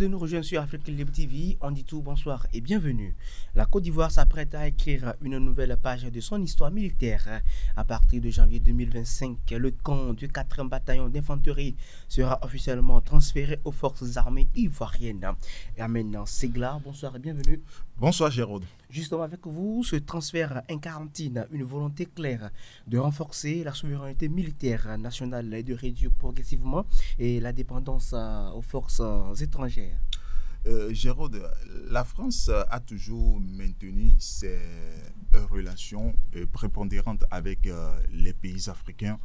de nous rejoindre sur Afrique Libre TV, on dit tout bonsoir et bienvenue. La Côte d'Ivoire s'apprête à écrire une nouvelle page de son histoire militaire. À partir de janvier 2025, le camp du 4e bataillon d'infanterie sera officiellement transféré aux forces armées ivoiriennes. Et maintenant, Segla, bonsoir et bienvenue. Bonsoir Gérald. Justement avec vous, ce transfert incarne une volonté claire de renforcer la souveraineté militaire nationale et de réduire progressivement la dépendance aux forces étrangères. Gérald, la France a toujours maintenu ses relations prépondérantes avec les pays africains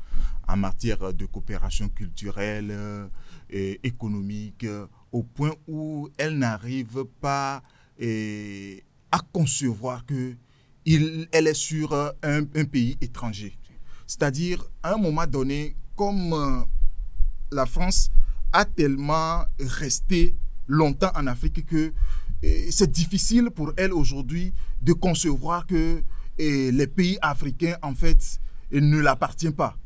en matière de coopération culturelle et économique, au point où elle n'arrive pas à concevoir qu'elle est sur un pays étranger. C'est-à-dire, à un moment donné, comme la France a tellement resté longtemps en Afrique que c'est difficile pour elle aujourd'hui de concevoir que les pays africains, en fait, ne l'appartiennent pas.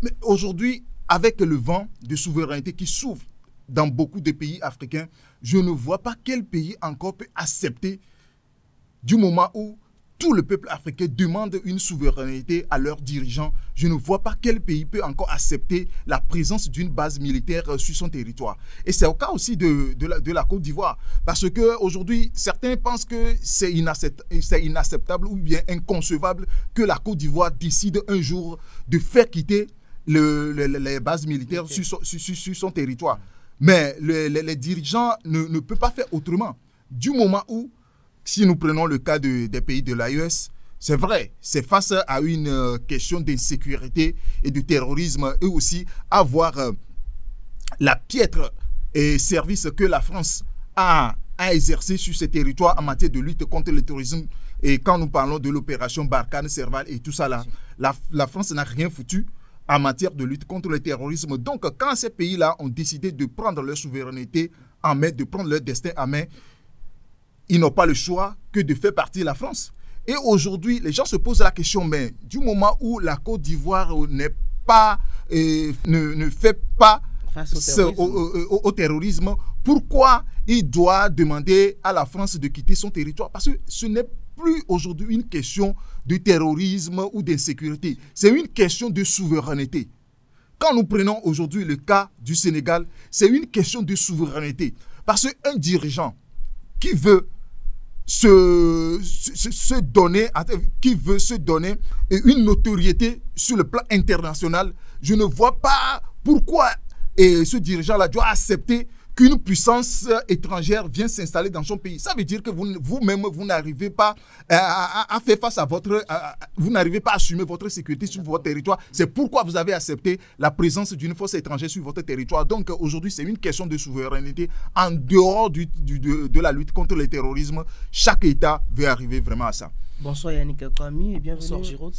Mais aujourd'hui, avec le vent de souveraineté qui s'ouvre dans beaucoup de pays africains, je ne vois pas quel pays encore peut accepter, du moment où tout le peuple africain demande une souveraineté à leurs dirigeants, je ne vois pas quel pays peut encore accepter la présence d'une base militaire sur son territoire. Et c'est au cas aussi de la Côte d'Ivoire. Parce qu'aujourd'hui, certains pensent que c'est inacceptable ou bien inconcevable que la Côte d'Ivoire décide un jour de faire quitter les bases militaires sur son territoire. Mais les dirigeants ne peuvent pas faire autrement. Du moment où, si nous prenons le cas des pays de l'AES, c'est vrai, c'est face à une question d'insécurité et de terrorisme, et aussi avoir la piètre service que la France a exercé sur ces territoires en matière de lutte contre le terrorisme. Et quand nous parlons de l'opération Barkhane, Serval et tout ça là, la France n'a rien foutu en matière de lutte contre le terrorisme. Donc, quand ces pays-là ont décidé de prendre leur souveraineté en main, de prendre leur destin en main, ils n'ont pas le choix que de faire partie de la France. Et aujourd'hui, les gens se posent la question, mais du moment où la Côte d'Ivoire ne fait pas face au terrorisme, pourquoi il doit demander à la France de quitter son territoire? Parce que ce n'est plus aujourd'hui une question de terrorisme ou d'insécurité. C'est une question de souveraineté. Quand nous prenons aujourd'hui le cas du Sénégal, c'est une question de souveraineté. Parce qu'un dirigeant qui veut se donner une notoriété sur le plan international, je ne vois pas pourquoi ce dirigeant-là doit accepter qu'une puissance étrangère vienne s'installer dans son pays. Ça veut dire que vous-même, vous n'arrivez pas à faire face à vous n'arrivez pas à assumer votre sécurité sur votre territoire. C'est pourquoi vous avez accepté la présence d'une force étrangère sur votre territoire. Donc aujourd'hui, c'est une question de souveraineté. En dehors de la lutte contre le terrorisme, chaque État veut arriver vraiment à ça. Bonsoir Yannick Kwame et bienvenue. Bonsoir Giraud.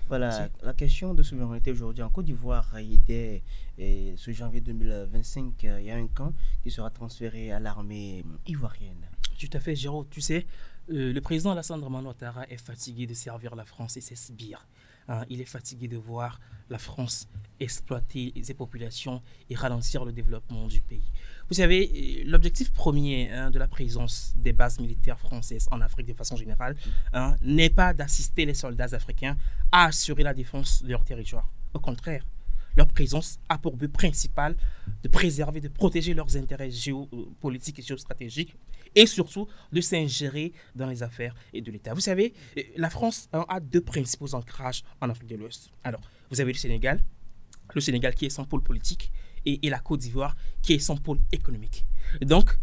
Voilà, la question de souveraineté aujourd'hui en Côte d'Ivoire, dès ce janvier 2025, il y a un camp qui sera transféré à l'armée ivoirienne. Tout à fait, Giraud. Tu sais, le président Alassane Dramane Ouattara est fatigué de servir la France et ses sbires. Il est fatigué de voir la France exploiter ses populations et ralentir le développement du pays. Vous savez, l'objectif premier de la présence des bases militaires françaises en Afrique de façon générale n'est pas d'assister les soldats africains à assurer la défense de leur territoire. Au contraire, leur présence a pour but principal de préserver, de protéger leurs intérêts géopolitiques et géostratégiques et surtout de s'ingérer dans les affaires et de l'État. Vous savez, la France a deux principaux ancrages en Afrique de l'Ouest. Alors, vous avez le Sénégal qui est son pôle politique et la Côte d'Ivoire qui est son pôle économique. Donc,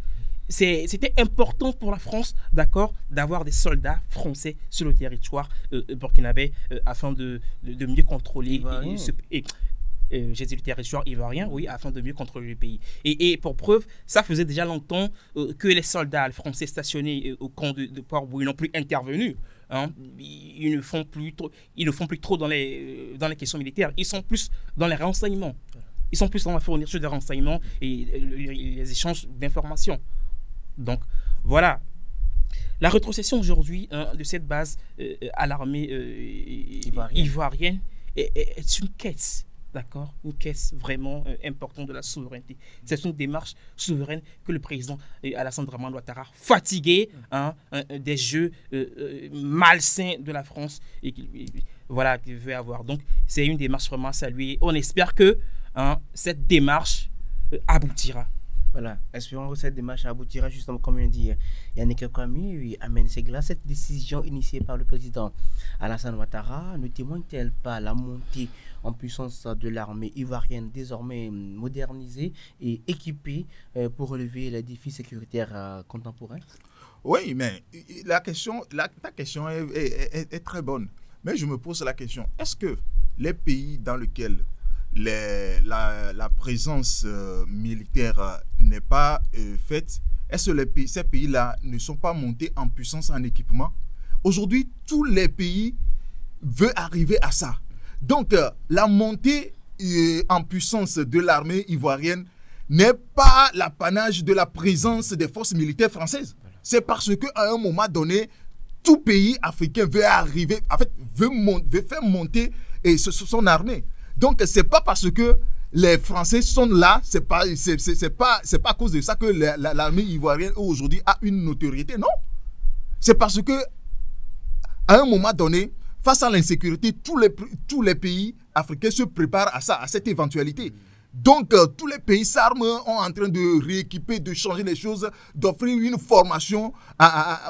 c'était important pour la France, d'accord, d'avoir des soldats français sur le territoire burkinabé afin de mieux contrôler j'ai dit le territoire ivoirien, oui, afin de mieux contrôler le pays. Et pour preuve, ça faisait déjà longtemps que les soldats français stationnés au camp de Port-Bouilly n'ont plus intervenu. Ils ne font plus trop dans les questions militaires. Ils sont plus dans les renseignements. Ils sont plus dans la fourniture de renseignements et les échanges d'informations. Donc, voilà. La rétrocession aujourd'hui de cette base à l'armée ivoirienne est une quête d'accord, une caisse vraiment importante de la souveraineté. C'est une démarche souveraine que le président Alassane Dramane Ouattara, fatigué des jeux malsains de la France, et qu'il veut avoir. Donc, c'est une démarche vraiment saluée. On espère que cette démarche aboutira. Voilà, espérons que cette démarche aboutira justement, comme on dit, Yannick Kwame, Amen Segla. Cette décision initiée par le président Alassane Ouattara ne témoigne-t-elle pas la montée en puissance de l'armée ivoirienne, désormais modernisée et équipée pour relever les défis sécuritaires contemporains? Oui, mais ta question est très bonne. Mais je me pose la question, est-ce que les pays dans lesquels la présence militaire n'est pas faite, est-ce que ces pays-là ne sont pas montés en puissance en équipement? Aujourd'hui, tous les pays veulent arriver à ça. Donc, la montée en puissance de l'armée ivoirienne n'est pas l'apanage de la présence des forces militaires françaises. C'est parce qu'à un moment donné, tout pays africain veut arriver, en fait, veut faire monter son armée. Donc, ce n'est pas parce que les Français sont là, c'est pas à cause de ça que l'armée ivoirienne aujourd'hui a une notoriété, non. C'est parce que à un moment donné, face à l'insécurité, tous les pays africains se préparent à cette éventualité. Donc, tous les pays s'arment, sont en train de rééquiper, de changer les choses, d'offrir une formation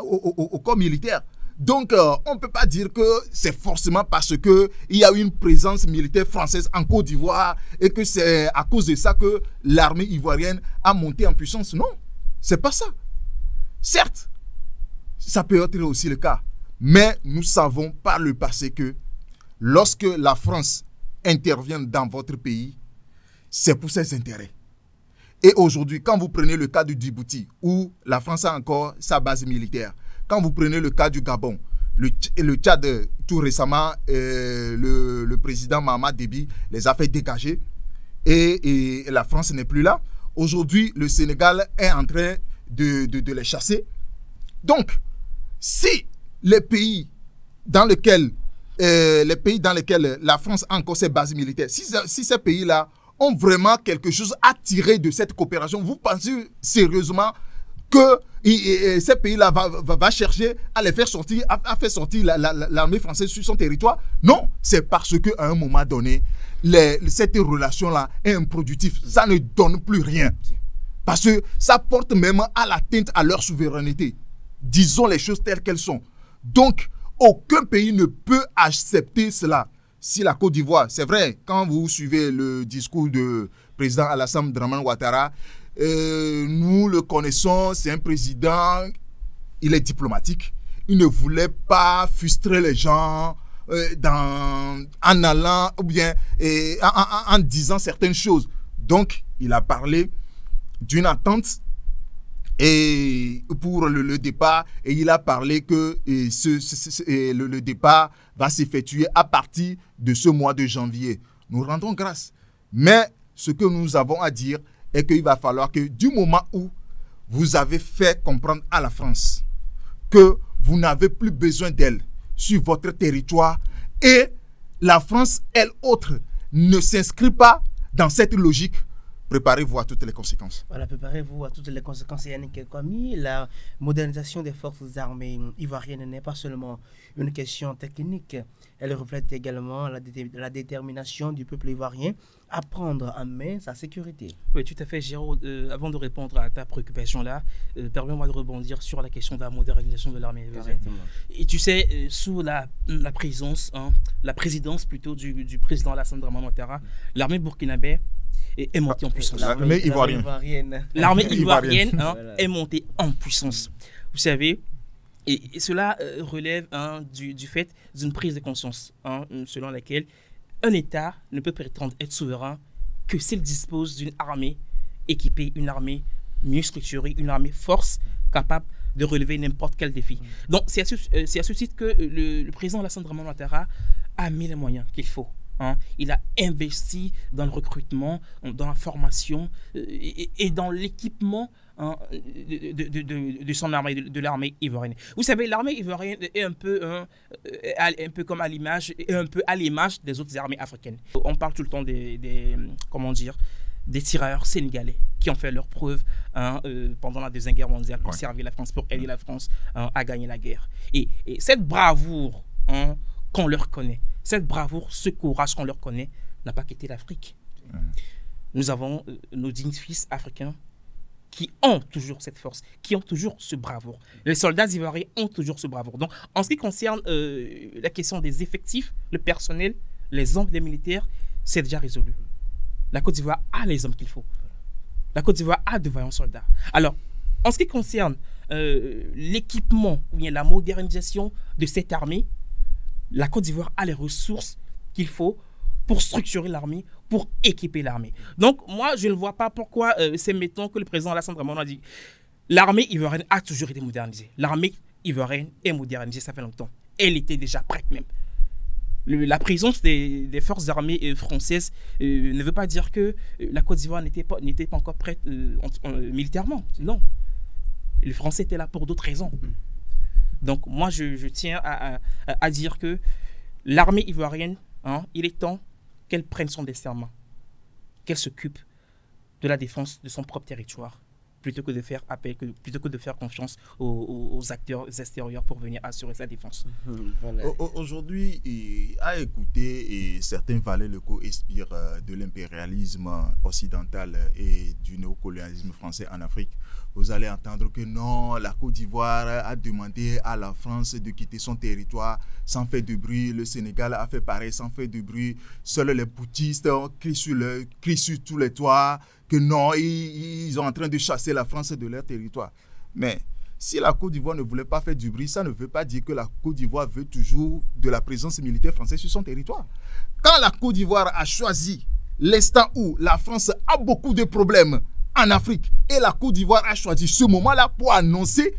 au corps militaire. Donc, on ne peut pas dire que c'est forcément parce qu'il y a une présence militaire française en Côte d'Ivoire et que c'est à cause de ça que l'armée ivoirienne a monté en puissance. Non, c'est pas ça. Certes, ça peut être aussi le cas. Mais nous savons par le passé que lorsque la France intervient dans votre pays, c'est pour ses intérêts. Et aujourd'hui, quand vous prenez le cas du Djibouti, où la France a encore sa base militaire, quand vous prenez le cas du Gabon, le Tchad, tout récemment, le président Mahamat Déby les a fait dégager et la France n'est plus là. Aujourd'hui, le Sénégal est en train de les chasser. Donc, si les pays dans lesquels la France a encore ses bases militaires, si ces pays-là ont vraiment quelque chose à tirer de cette coopération, vous pensez sérieusement que ces pays-là va chercher à les faire sortir, à faire sortir l'armée française sur son territoire? Non, c'est parce qu'à un moment donné, cette relation-là est improductive. Ça ne donne plus rien. Parce que ça porte même à l'atteinte à leur souveraineté. Disons les choses telles qu'elles sont. Donc, aucun pays ne peut accepter cela. Si la Côte d'Ivoire, c'est vrai, quand vous suivez le discours du président Alassane Dramane Ouattara, nous le connaissons, c'est un président, il est diplomatique. Il ne voulait pas frustrer les gens en allant ou bien en disant certaines choses. Donc, il a parlé d'une attente et pour le départ, et il a parlé que le départ va s'effectuer à partir de ce mois de janvier. Nous rendons grâce. Mais ce que nous avons à dire est qu'il va falloir que du moment où vous avez fait comprendre à la France que vous n'avez plus besoin d'elle sur votre territoire et la France, elle autre, ne s'inscrit pas dans cette logique, préparez-vous à toutes les conséquences. Voilà, préparez-vous à toutes les conséquences. Yannick Kwame, la modernisation des forces armées ivoiriennes n'est pas seulement une question technique. Elle reflète également la détermination du peuple ivoirien à prendre en main sa sécurité. Oui, tout à fait, Géraud. Avant de répondre à ta préoccupation-là, permets-moi de rebondir sur la question de la modernisation de l'armée ivoirienne. Et tu sais, sous la présidence plutôt du président Alassane Dramane Ouattara, l'armée burkinabé est montée en puissance. L'armée ivoirienne. L'armée ivoirienne est montée en puissance. Vous savez, et cela relève du fait d'une prise de conscience selon laquelle un État ne peut prétendre être souverain que s'il dispose d'une armée équipée, une armée mieux structurée, une armée force capable de relever n'importe quel défi. Donc, c'est à ce titre que le président Alassane Dramane Ouattara a mis les moyens qu'il faut. Il a investi dans le recrutement, dans la formation et dans l'équipement hein, de son armée, de l'armée ivoirienne. Vous savez, l'armée ivoirienne est un peu comme à l'image, des autres armées africaines. On parle tout le temps comment dire, des tireurs sénégalais qui ont fait leurs preuves pendant la Deuxième Guerre mondiale pour servir la France, pour aider la France à gagner la guerre. Et cette bravoure qu'on leur connaît, cette bravoure, ce courage qu'on leur connaît, n'a pas quitté l'Afrique. Nous avons nos dignes fils africains qui ont toujours cette force, qui ont toujours ce bravoure. Les soldats ivoiriens ont toujours ce bravoure. Donc, en ce qui concerne la question des effectifs, le personnel, les hommes, les militaires, c'est déjà résolu. La Côte d'Ivoire a les hommes qu'il faut. La Côte d'Ivoire a de vaillants soldats. Alors, en ce qui concerne l'équipement, ou bien la modernisation de cette armée, la Côte d'Ivoire a les ressources qu'il faut pour structurer l'armée, pour équiper l'armée. Donc, moi, je ne vois pas pourquoi c'est maintenant que le président Alassane Dramane a dit l'armée ivoirienne a toujours été modernisée. L'armée ivoirienne est modernisée, ça fait longtemps. Elle était déjà prête même. La présence des forces armées françaises ne veut pas dire que la Côte d'Ivoire n'était pas encore prête militairement. Non. Les Français étaient là pour d'autres raisons. Donc, moi, je tiens à dire que l'armée ivoirienne, il est temps qu'elle prenne son destin en main, qu'elle s'occupe de la défense de son propre territoire, plutôt que de faire appel, plutôt que de faire confiance aux acteurs extérieurs pour venir assurer sa défense. Voilà. Aujourd'hui, à écouter certains valets locaux inspirent de l'impérialisme occidental et du néocolonialisme français en Afrique. Vous allez entendre que non, la Côte d'Ivoire a demandé à la France de quitter son territoire sans faire de bruit. Le Sénégal a fait pareil sans faire de bruit. Seuls les bouddhistes crient sur tous les toits que non, ils sont en train de chasser la France de leur territoire. Mais si la Côte d'Ivoire ne voulait pas faire du bruit, ça ne veut pas dire que la Côte d'Ivoire veut toujours de la présence militaire française sur son territoire. Quand la Côte d'Ivoire a choisi l'instant où la France a beaucoup de problèmes en Afrique et la Côte d'Ivoire a choisi ce moment-là pour annoncer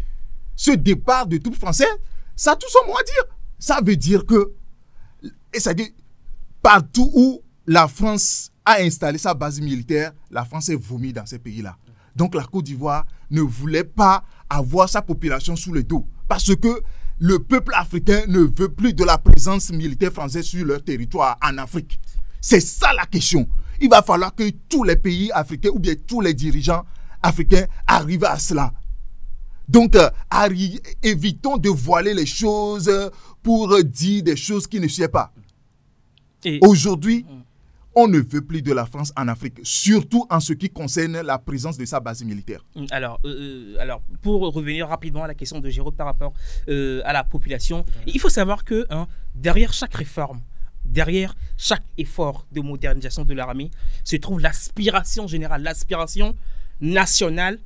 ce départ de troupes françaises, ça a tout son mot à dire. Ça veut dire que, et ça dit, partout où la France a installé sa base militaire, la France est vomi dans ces pays-là. Donc la Côte d'Ivoire ne voulait pas avoir sa population sous le dos parce que le peuple africain ne veut plus de la présence militaire française sur leur territoire en Afrique. C'est ça la question. Il va falloir que tous les pays africains ou bien tous les dirigeants africains arrivent à cela. Donc, évitons de voiler les choses pour dire des choses qui ne sont pas. Aujourd'hui, on ne veut plus de la France en Afrique, surtout en ce qui concerne la présence de sa base militaire. Alors, pour revenir rapidement à la question de Jérôme par rapport à la population, il faut savoir que derrière chaque réforme, derrière chaque effort de modernisation de l'armée, se trouve l'aspiration générale, l'aspiration nationale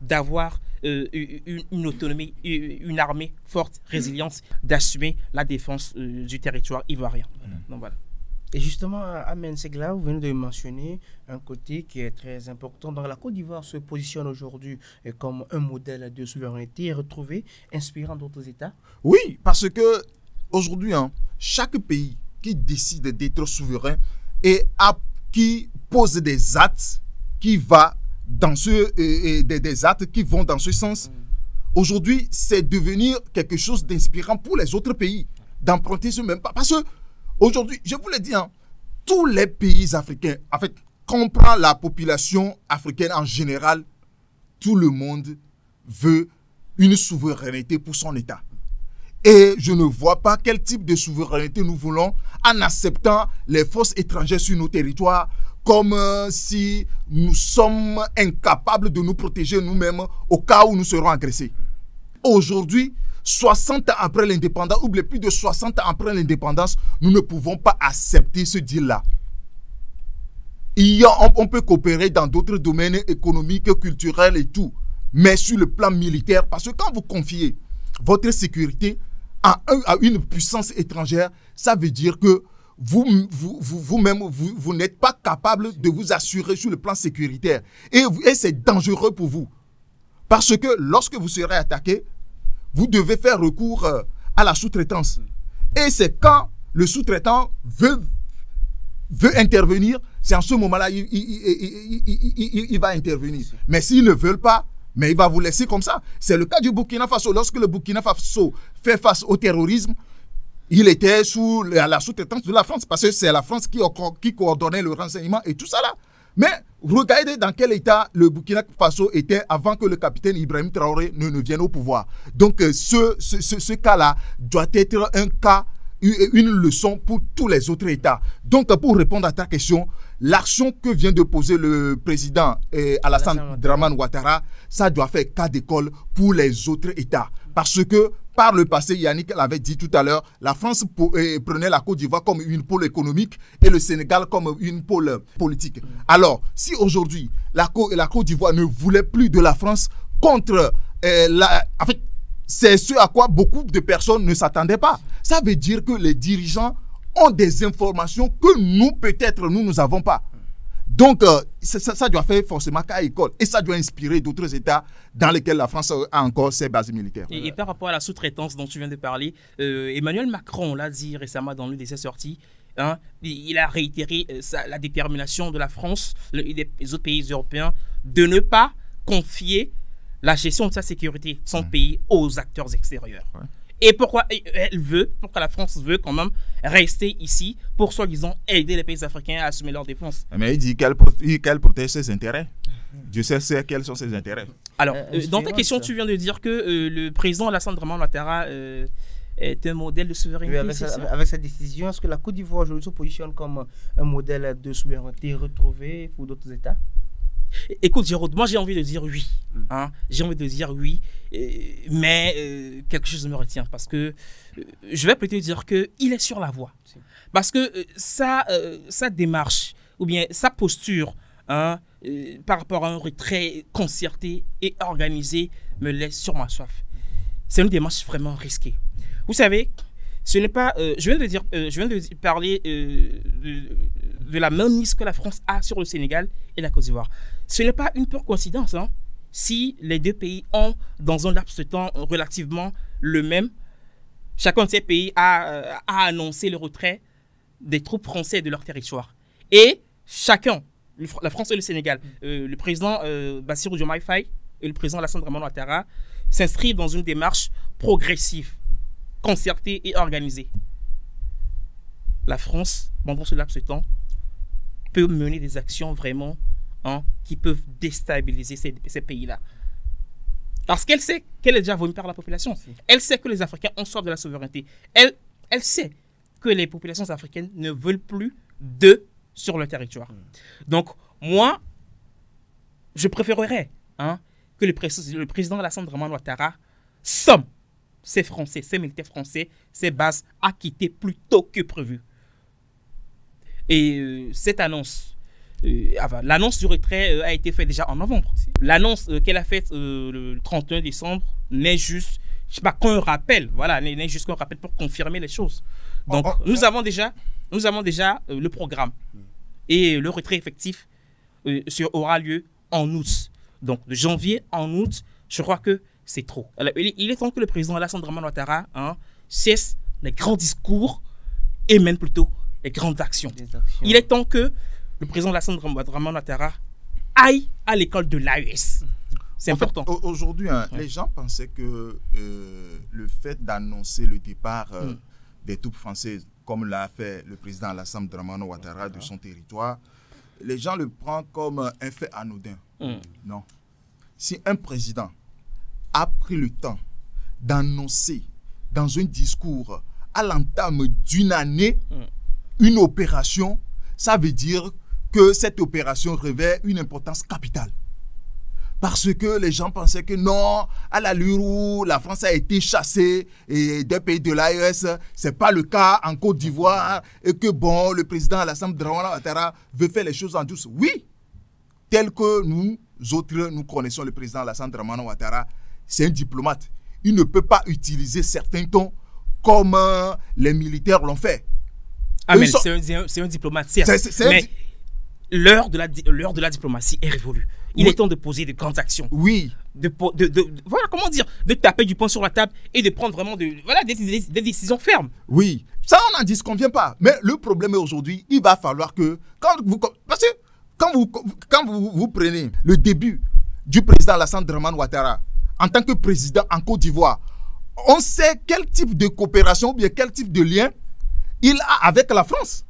d'avoir une autonomie, une armée forte, résiliente, d'assumer la défense du territoire ivoirien. Donc voilà. Et justement, Amen Segla, vous venez de mentionner un côté qui est très important. Donc la Côte d'Ivoire se positionne aujourd'hui comme un modèle de souveraineté retrouvé, inspirant d'autres États. Oui, parce que aujourd'hui, chaque pays qui décide d'être souverain et qui pose des actes qui va dans des actes qui vont dans ce sens. Aujourd'hui, c'est devenir quelque chose d'inspirant pour les autres pays, d'emprunter ce même pas. Parce que aujourd'hui, je vous l'ai dit, tous les pays africains, en fait, quand on prend la population africaine en général, tout le monde veut une souveraineté pour son État. Et je ne vois pas quel type de souveraineté nous voulons en acceptant les forces étrangères sur nos territoires, comme si nous sommes incapables de nous protéger nous-mêmes au cas où nous serons agressés. Aujourd'hui, 60 ans après l'indépendance, ou plus de 60 ans après l'indépendance, nous ne pouvons pas accepter ce deal-là. On peut coopérer dans d'autres domaines économiques, culturels et tout, mais sur le plan militaire, parce que quand vous confiez votre sécurité à une puissance étrangère, ça veut dire que vous-même, vous n'êtes pas capable de vous assurer sur le plan sécuritaire. Et c'est dangereux pour vous. Parce que lorsque vous serez attaqué, vous devez faire recours à la sous-traitance. Et c'est quand le sous-traitant veut veut intervenir, c'est en ce moment-là il va intervenir. Mais s'ils ne veulent pas, mais il va vous laisser comme ça. C'est le cas du Burkina Faso. Lorsque le Burkina Faso fait face au terrorisme, il était sous la sous-traitance de la France, parce que c'est la France qui coordonnait le renseignement et tout ça là. Mais regardez dans quel état le Burkina Faso était avant que le capitaine Ibrahim Traoré ne vienne au pouvoir. Donc ce cas-là doit être un cas, une leçon pour tous les autres États. Donc pour répondre à ta question, l'action que vient de poser le président Alassane Dramane Ouattara, ça doit faire cas d'école pour les autres États. Parce que par le passé, Yannick l'avait dit tout à l'heure, la France prenait la Côte d'Ivoire comme une pôle économique et le Sénégal comme une pôle politique. Alors, si aujourd'hui, la Côte d'Ivoire ne voulait plus de la France contre en fait, c'est ce à quoi beaucoup de personnes ne s'attendaient pas. Ça veut dire que les dirigeants ont des informations que nous, peut-être, nous n'avons pas. Donc, ça doit faire forcément cas école. Et ça doit inspirer d'autres États dans lesquels la France a encore ses bases militaires. Et par rapport à la sous-traitance dont tu viens de parler, Emmanuel Macron l'a dit récemment dans l'une de ses sorties. Hein, il a réitéré la détermination de la France et des autres pays européens de ne pas confier la gestion de sa sécurité, son pays, aux acteurs extérieurs. Ouais. Et pourquoi la France veut quand même rester ici pour soi-disant aider les pays africains à assumer leur défense. Mais il dit qu'elle protège ses intérêts. Dieu sait quels sont ses intérêts. Alors, dans ta question, tu viens de dire que le président Alassane Dramane Ouattara est un modèle de souveraineté. Oui, avec cette décision, est-ce que la Côte d'Ivoire aujourd'hui se positionne comme un modèle de souveraineté retrouvé pour d'autres États? Écoute, Jérôme, moi j'ai envie de dire oui. Hein, j'ai envie de dire oui, mais quelque chose me retient parce que je vais plutôt dire qu'il est sur la voie. Parce que sa démarche ou bien sa posture hein, par rapport à un retrait concerté et organisé me laisse sur ma soif. C'est une démarche vraiment risquée. Vous savez, ce n'est pas. Je viens de parler de la mainmise que la France a sur le Sénégal et la Côte d'Ivoire. Ce n'est pas une pure coïncidence. Hein, si les deux pays ont, dans un laps de temps relativement le même, chacun de ces pays a annoncé le retrait des troupes françaises de leur territoire. Et chacun, la France et le Sénégal, le président Bassirou Diomaye Faye et le président Alassane Dramane Ouattara s'inscrivent dans une démarche progressive, concertée et organisée. La France, pendant ce laps de temps, peut mener des actions vraiment qui peuvent déstabiliser ces pays-là. Parce qu'elle sait qu'elle est déjà votée par la population. Elle sait que les Africains ont soif de la souveraineté. Elle sait que les populations africaines ne veulent plus d'eux sur le territoire. Donc, moi, je préférerais que le président Alassane Dramane Ouattara somme ces Français, ces militaires français, ces bases à quitter plus tôt que prévu. Et cette annonce, l'annonce du retrait a été faite déjà en novembre. L'annonce qu'elle a faite le 31 décembre n'est juste, je sais pas, qu'un rappel, voilà, n'est juste qu'un rappel pour confirmer les choses. Donc, nous avons déjà le programme. Et le retrait effectif aura lieu en août. Donc, de janvier en août, je crois que c'est trop. Alors, il est temps que le président Alassane Dramane Ouattara cesse les grands discours et mène plutôt les grandes actions. Il est temps que le président Alassane Dramane Ouattara aille à l'école de l'AES. C'est important. Aujourd'hui, les gens pensaient que le fait d'annoncer le départ des troupes françaises, comme l'a fait le président Alassane Dramane Ouattara de son territoire, les gens le prennent comme un fait anodin. Non. Si un président a pris le temps d'annoncer dans un discours à l'entame d'une année une opération, ça veut dire que cette opération revêt une importance capitale. Parce que les gens pensaient que non, à l'allure où la France a été chassée et des pays de l'AES, ce n'est pas le cas en Côte d'Ivoire et que bon, le président Alassane Dramane Ouattara veut faire les choses en douce. Oui, tel que nous autres, nous connaissons le président Alassane Dramane Ouattara, c'est un diplomate. Il ne peut pas utiliser certains tons comme les militaires l'ont fait. Ah, mais c'est un diplomate, certes. Mais l'heure de la diplomatie est révolue. Il est temps de poser de grandes actions. Oui. Voilà, comment dire, de taper du poing sur la table et de prendre vraiment des décisions fermes. Oui, ça on n'en disconvient pas. Mais le problème est aujourd'hui, il va falloir que, parce que quand vous prenez le début du président Alassane Dramane Ouattara en tant que président en Côte d'Ivoire, on sait quel type de coopération ou bien quel type de lien il a avec la France.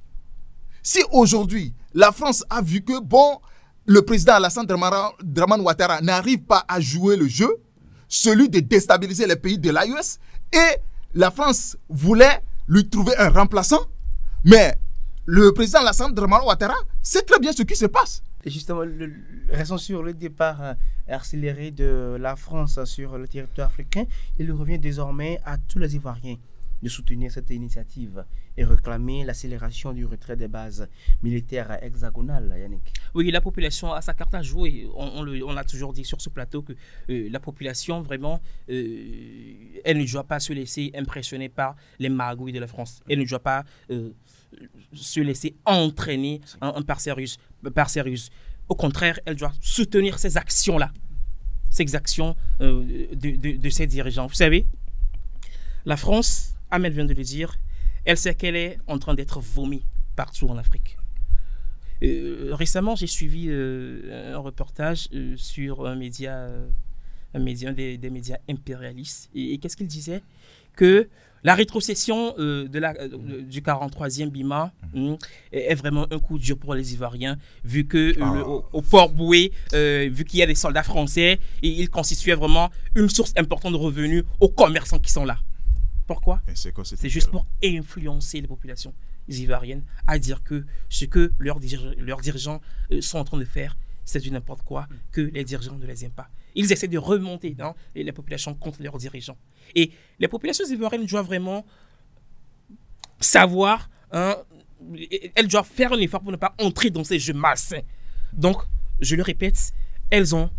Si aujourd'hui, la France a vu que, bon, le président Alassane Dramane Ouattara n'arrive pas à jouer le jeu, celui de déstabiliser les pays de l'AES, et la France voulait lui trouver un remplaçant, mais le président Alassane Dramane Ouattara sait très bien ce qui se passe. Et justement, restons sur le départ accéléré de la France sur le territoire africain. Il revient désormais à tous les Ivoiriens de soutenir cette initiative et réclamer l'accélération du retrait des bases militaires hexagonales, Yannick. Oui, la population a sa carte à jouer. On l'a toujours dit sur ce plateau que la population, vraiment, elle ne doit pas se laisser impressionner par les magouilles de la France. Elle ne doit pas se laisser entraîner par sérieux. Au contraire, elle doit soutenir ces actions-là, ces actions de ses dirigeants. Vous savez, la France, Ahmed vient de le dire, elle sait qu'elle est en train d'être vomie partout en Afrique. Récemment, j'ai suivi un reportage sur un des médias impérialistes. Et qu'est-ce qu'il disait? Que la rétrocession du 43e BIMA est vraiment un coup dur pour les Ivoiriens, vu que au Port Boué, vu qu'il y a des soldats français, et ils constituaient vraiment une source importante de revenus aux commerçants qui sont là. Pourquoi? C'est juste pour influencer les populations ivoiriennes à dire que ce que leurs dirigeants sont en train de faire, c'est du n'importe quoi, que les dirigeants ne les aiment pas. Ils essaient de remonter les populations contre leurs dirigeants. Et les populations ivoiriennes doivent vraiment savoir, elles doivent faire un effort pour ne pas entrer dans ces jeux malsains. Donc, je le répète, elles ont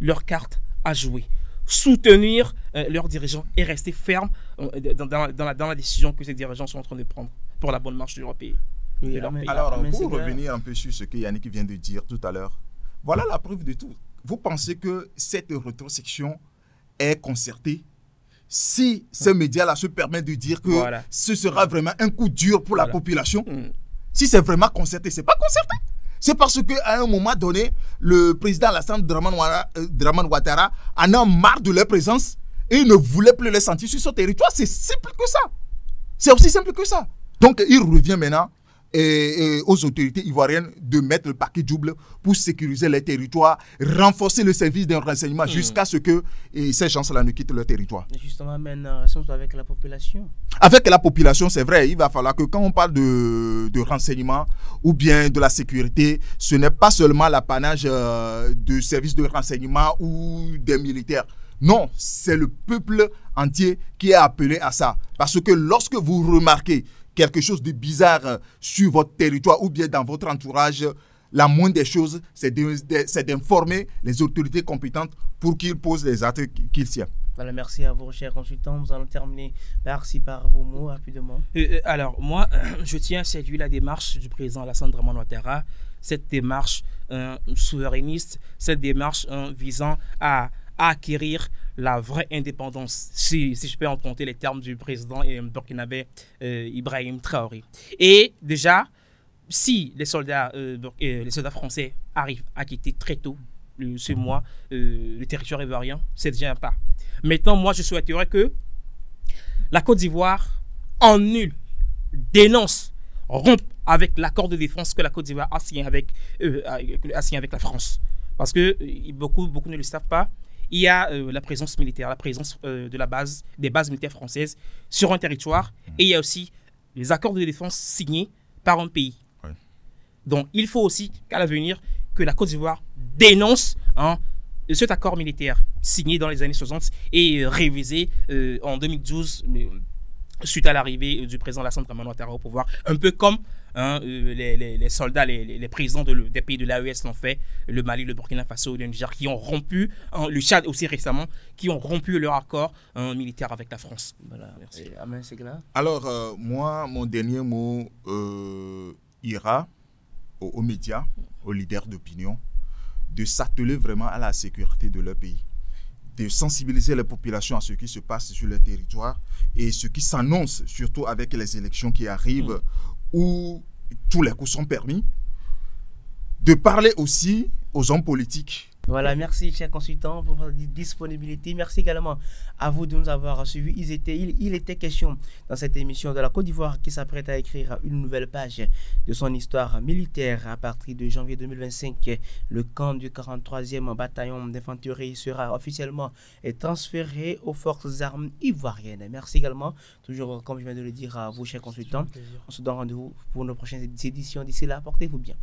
leur carte à jouer. Soutenir leurs dirigeants et rester fermes dans la décision que ces dirigeants sont en train de prendre pour la bonne marche de leur pays. Oui, alors, pour revenir un peu sur ce que Yannick vient de dire tout à l'heure, voilà la preuve de tout. Vous pensez que cette rétrocession est concertée? Si ces médias-là se permettent de dire que ce sera vraiment un coup dur pour la population, si c'est vraiment concerté, c'est pas concerté. C'est parce qu'à un moment donné, le président Alassane Dramane Ouattara en a marre de leur présence et il ne voulait plus les sentir sur son territoire. C'est simple que ça. C'est aussi simple que ça. Donc, il revient maintenant aux autorités ivoiriennes de mettre le paquet double pour sécuriser les territoires, renforcer le service de renseignement jusqu'à ce que ces gens-là ne quittent leur territoire. Et justement, maintenant, restons avec la population. Avec la population, c'est vrai, il va falloir que quand on parle de renseignement ou bien de la sécurité, ce n'est pas seulement l'apanage de services de renseignement ou des militaires. Non, c'est le peuple entier qui est appelé à ça. Parce que lorsque vous remarquez quelque chose de bizarre sur votre territoire ou bien dans votre entourage, la moindre des choses, c'est d'informer les autorités compétentes pour qu'ils posent les actes qu'ils tiennent. Voilà, merci à vous, chers consultants. Nous allons terminer par vos mots rapidement. Alors, moi, je tiens à saluer la démarche du président Alassane Dramane Ouattara, cette démarche souverainiste, cette démarche visant à acquérir la vraie indépendance, si je peux emprunter les termes du président burkinabé Ibrahim Traoré. Et déjà, si les soldats français arrivent à quitter très tôt ce mois le territoire ivoirien, c'est déjà un pas. Maintenant, moi, je souhaiterais que la Côte d'Ivoire annule, dénonce, rompe avec l'accord de défense que la Côte d'Ivoire a signé avec la France. Parce que beaucoup ne le savent pas. Il y a la présence militaire, la présence des bases militaires françaises sur un territoire. Et il y a aussi les accords de défense signés par un pays. Ouais. Donc, il faut aussi qu'à l'avenir, que la Côte d'Ivoire dénonce cet accord militaire signé dans les années 60 et révisé en 2012 suite à l'arrivée du président Alassane Dramane Ouattara au pouvoir. Un peu comme les soldats, les présidents des pays de l'AES l'ont fait, le Mali, le Burkina Faso, le Niger, qui ont rompu, le Tchad aussi récemment, qui ont rompu leur accord militaire avec la France. Voilà, merci. Amen, c'est clair. Alors, moi, mon dernier mot ira aux médias, aux leaders d'opinion, de s'atteler vraiment à la sécurité de leur pays, de sensibiliser les populations à ce qui se passe sur leur territoire et ce qui s'annonce, surtout avec les élections qui arrivent, où tous les coups sont permis, de parler aussi aux hommes politiques. Voilà, merci chers consultants pour votre disponibilité. Merci également à vous de nous avoir suivis. Il était question dans cette émission de la Côte d'Ivoire qui s'apprête à écrire une nouvelle page de son histoire militaire. À partir de janvier 2025, le camp du 43e bataillon d'infanterie sera officiellement transféré aux forces armées ivoiriennes. Merci également, toujours comme je viens de le dire à vous chers consultants. On se donne rendez-vous pour nos prochaines éditions. D'ici là, portez-vous bien.